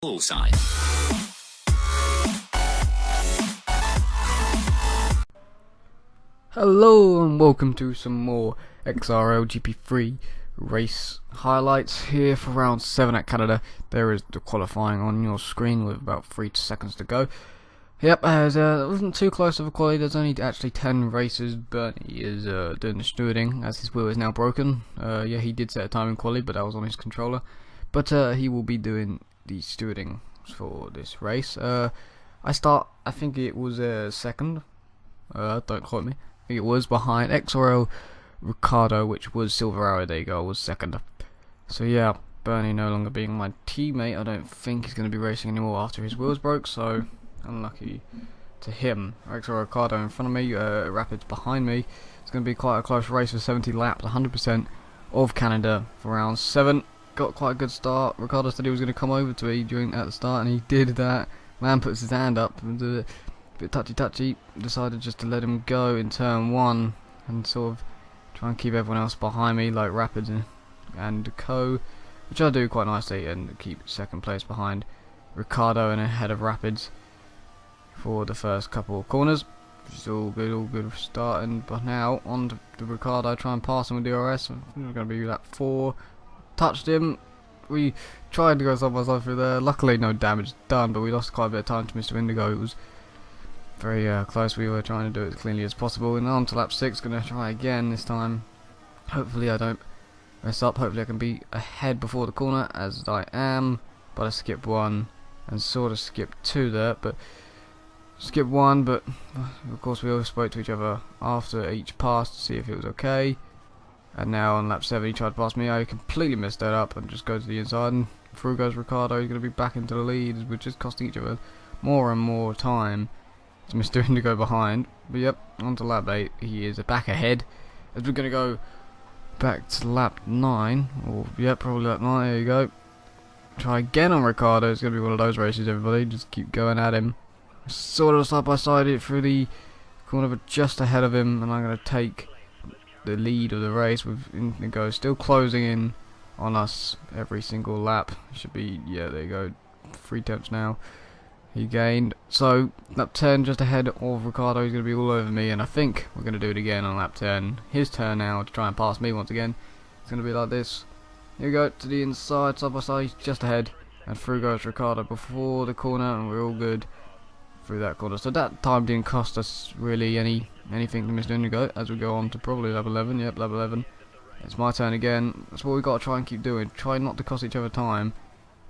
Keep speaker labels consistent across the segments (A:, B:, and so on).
A: Bullseye.
B: Hello and welcome to some more XRL GP3 race highlights here for round 7 at Canada. There is the qualifying on your screen with about 3 seconds to go. Yep, it wasn't too close of a quality. There's only actually 10 races, but he is doing the stewarding as his wheel is now broken. Yeah, he did set a time in quality, but that was on his controller. But he will be doing the stewarding for this race. I think it was second. Don't quote me. I think it was behind XRL Ricardo, which was Silver Arrow. There you go, was second. So yeah, Bernie no longer being my teammate. I don't think he's going to be racing anymore after his wheels broke, so unlucky to him. XRL Ricardo in front of me, Rapids behind me. It's going to be quite a close race for 70 laps, 100% of Canada for round 7. Got quite a good start. Ricardo said he was going to come over to me at the start, and he did that. Man puts his hand up and did a bit touchy. Decided just to let him go in turn 1 and sort of try and keep everyone else behind me, like Rapids and Co, which I do quite nicely, and keep second place behind Ricardo and ahead of Rapids for the first couple of corners, which is all good starting. But now on to Ricardo, try and pass him with DRS. I think we're going to be lap 4. Touched him. We tried to go side by side through there. Luckily no damage done, but we lost quite a bit of time to Mr. Indigo. It was very close. We were trying to do it as cleanly as possible. And on to lap 6, going to try again this time. Hopefully I don't mess up. Hopefully I can be ahead before the corner, as I am. But I skipped 1 and sort of skipped 2 there. But skip 1, but of course we always spoke to each other after each pass to see if it was okay. And now on lap 7 he tried to pass me. I completely messed that up and just go to the inside, and through goes Ricardo. He's going to be back into the lead. We're just costing each other more and more time. It's Mr. Indigo behind. But yep, on to lap 8. He is back ahead as we're going to go back to lap 9. Or yep, probably lap 9. There you go. Try again on Ricardo. It's going to be one of those races, everybody. Just keep going at him. Sort of side by side it through the corner, but just ahead of him, and I'm going to take the lead of the race with Indigo still closing in on us every single lap. Should be, yeah, there you go, 3 tenths now he gained. So lap 10 just ahead of Ricardo. He's going to be all over me, and I think we're going to do it again on lap 10. His turn now to try and pass me once again. It's going to be like this. Here we go to the inside, side by side. He's just ahead, and through goes Ricardo before the corner, and we're all good through that corner. So that time didn't cost us really anything to Mr. Indigo as we go on to probably lap 11. Yep, lap 11. It's my turn again. That's what we got to try and keep doing. Try not to cost each other time,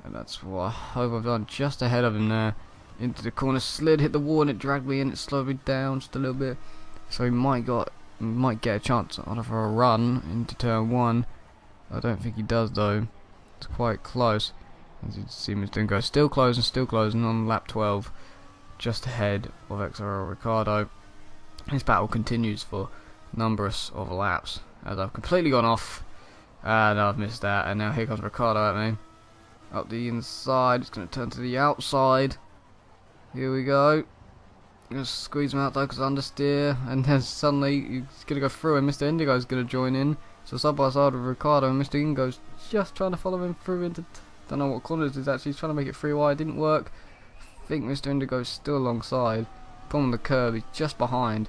B: and that's what I hope I've done. Just ahead of him there, into the corner, slid, hit the wall, and it dragged me in. It slowed me down just a little bit, so he might get a chance on a run into turn 1. I don't think he does though. It's quite close. As you can see, Mr. Indigo still closing on lap 12. Just ahead of XRL Ricardo. This battle continues for numerous of laps as I've completely gone off and I've missed that, and now here comes Ricardo at me. Up the inside, it's going to turn to the outside. Here we go. Going to squeeze him out though because understeer, and then suddenly he's going to go through and Mr. Indigo is going to join in. So side by side with Ricardo, and Mr. Indigo's just trying to follow him through into, don't know what corners it is actually. He's trying to make it 3 wide, didn't work. I think Mr. Indigo is still alongside. On the curb, he's just behind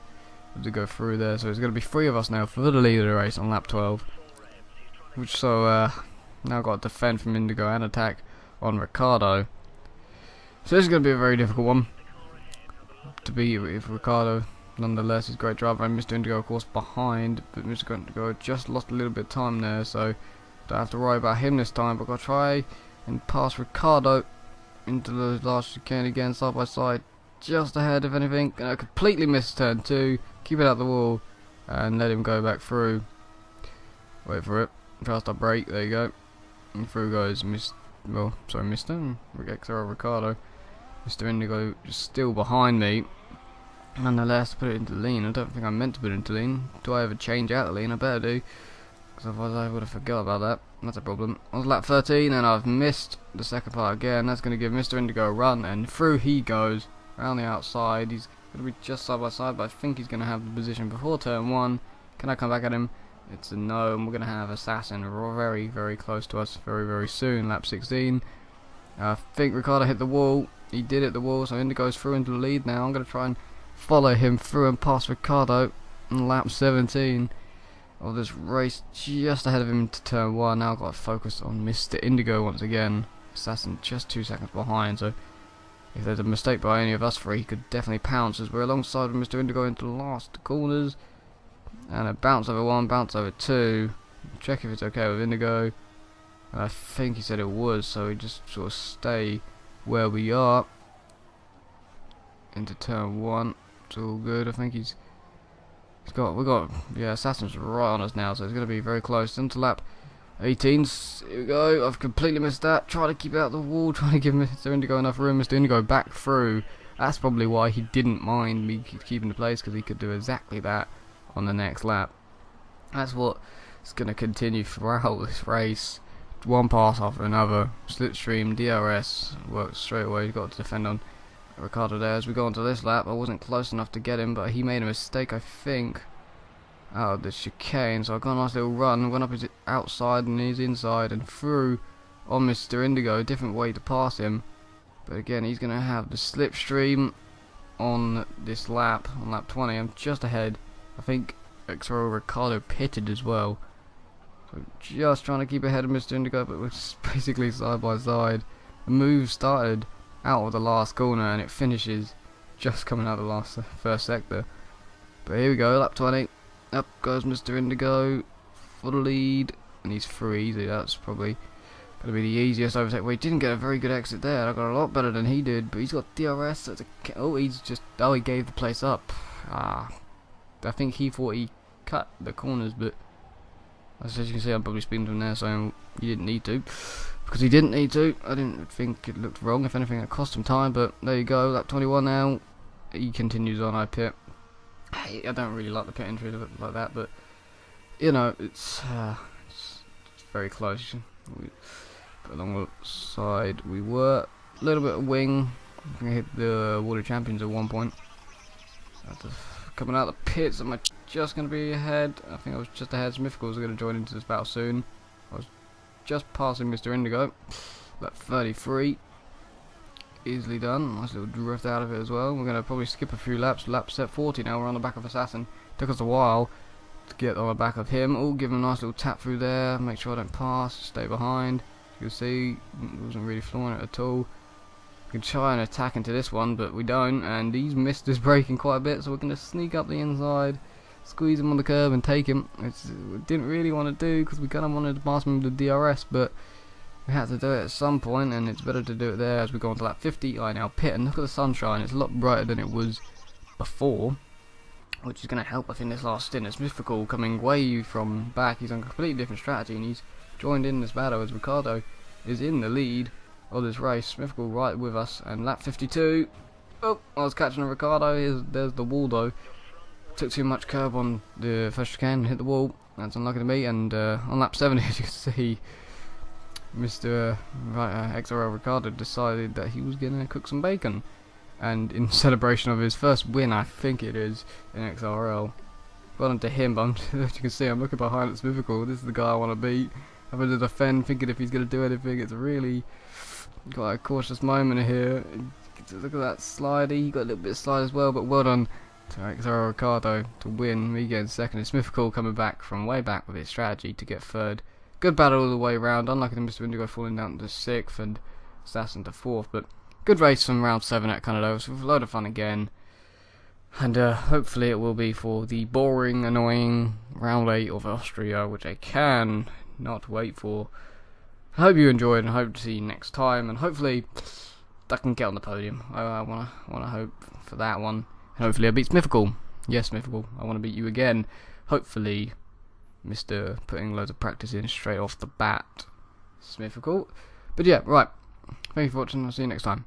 B: to go through there. So there's going to be 3 of us now for the lead of the race on lap 12. Which now got to defend from Indigo and attack on Ricardo. So this is going to be a very difficult one to beat with Ricardo. Nonetheless, he's a great driver, and Mr. Indigo of course behind. But Mr. Indigo just lost a little bit of time there, so don't have to worry about him this time. But I'll try and pass Ricardo into the last chicane again, side by side, just ahead if anything, and I completely missed turn 2, keep it out the wall and let him go back through. Wait for it, fast up brake, there you go, and through goes Mr. XRL Ricardo. Mr. Indigo just still behind me. Nonetheless, put it into lean. I don't think I meant to put it into lean. Do I ever change out the lean? I better do, because otherwise I would have forgot about that. That's a problem. On lap 13 and I've missed the second part again. That's going to give Mr. Indigo a run, and through he goes around the outside. He's going to be just side by side, but I think he's going to have the position before turn 1. Can I come back at him? It's a no, and we're going to have Assassin very close to us very soon. Lap 16. I think Ricardo hit the wall. He did hit the wall, so Indigo's through into the lead now. I'm going to try and follow him through and pass Ricardo on lap 17 of this race, just ahead of him to turn 1. Now I've got to focus on Mr. Indigo once again. Assassin just 2 seconds behind, so if there's a mistake by any of us three, he could definitely pounce, as we're alongside with Mr. Indigo into the last corners. And a bounce over 1, bounce over 2. Check if it's okay with Indigo. I think he said it was, so we just sort of stay where we are into turn 1. It's all good. I think we got Assassin's right on us now, so it's going to be very close. Into lap 18. Here we go. I've completely missed that. Trying to keep out the wall, trying to give Mr. Indigo enough room. Mr. Indigo back through. That's probably why he didn't mind me keeping the place, because he could do exactly that on the next lap. That's what's going to continue throughout this race. One pass after another. Slipstream, DRS works straight away. You've got to defend on Ricardo there. As we go onto this lap, I wasn't close enough to get him, but he made a mistake, I think, out of the chicane. So I got a nice little run, went up his outside and his inside and through on Mr. Indigo. A different way to pass him, but again, he's going to have the slipstream on this lap, on lap 20. I'm just ahead. I think XRL Ricardo pitted as well. So just trying to keep ahead of Mr. Indigo, but we're basically side by side. The move started out of the last corner and it finishes just coming out of the first sector. But here we go, lap 20. Up goes Mr. Indigo for the lead, and he's through easy. That's probably going to be the easiest overtake. Well, he didn't get a very good exit there. I got a lot better than he did, but he's got DRS. So he gave the place up. I think he thought he cut the corners, but as you can see, I'm probably speaking to him there, saying you didn't need to, because he didn't need to. I didn't think it looked wrong. If anything, it cost him time, but there you go. Lap 21 now. He continues on. I pit. I don't really like the pit entry like that, but you know, it's very close. But along the side, we were a little bit of wing. I think I hit the Water Champions at one point. Coming out of the pits, am I just going to be ahead? I think I was just ahead. Smithicals are going to join into this battle soon. I was just passing Mr. Indigo. Lap 33. Easily done. Nice little drift out of it as well. We're going to probably skip a few laps. Lap set 40 now. We're on the back of Assassin. Took us a while to get on the back of him. Oh, give him a nice little tap through there. Make sure I don't pass. Stay behind. As you can see, wasn't really flooring it at all. We can try and attack into this one, but we don't, and he's missed his braking quite a bit, so we're going to sneak up the inside, squeeze him on the curb and take him. We didn't really want to do, because we kind of wanted to pass him with the DRS, but we had to do it at some point, and it's better to do it there. As we go on to lap 50, I now pit, and look at the sunshine. It's a lot brighter than it was before, which is going to help us in this last stint. It's Mythical coming way from back. He's on a completely different strategy, and he's joined in this battle as Ricardo is in the lead of this race. Mythical right with us, and lap 52. Oh, I was catching a Ricardo. There's the wall though. Took too much curb on the first chicane, hit the wall. That's unlucky to me. And on lap 70, as you can see, Mr. XRL Ricardo decided that he was gonna cook some bacon, and in celebration of his first win, I think it is, in XRL, got onto him. But as you can see, I'm looking behind at Mythical. This is the guy I want to beat. Having to defend, thinking if he's gonna do anything. It's really quite a cautious moment here. Look at that slidey. He got a little bit of slide as well, but well done to XRL Ricardo to win. Me getting second. It's Mythical coming back from way back with his strategy to get third. Good battle all the way around. Unlucky to Mr. Indigo falling down to 6th and Assassin to 4th, but good race from round 7 at Canada. It was a load of fun again, and hopefully it will be for the boring, annoying round 8 of Austria, which I can not wait for. I hope you enjoyed, and I hope to see you next time, and hopefully I can get on the podium. I wanna hope for that one, and hopefully I beat Mythical. Yes, Mythical, I want to beat you again. Hopefully, Mr. putting loads of practice in straight off the bat, Mythical. But yeah, right. Thank you for watching. I'll see you next time.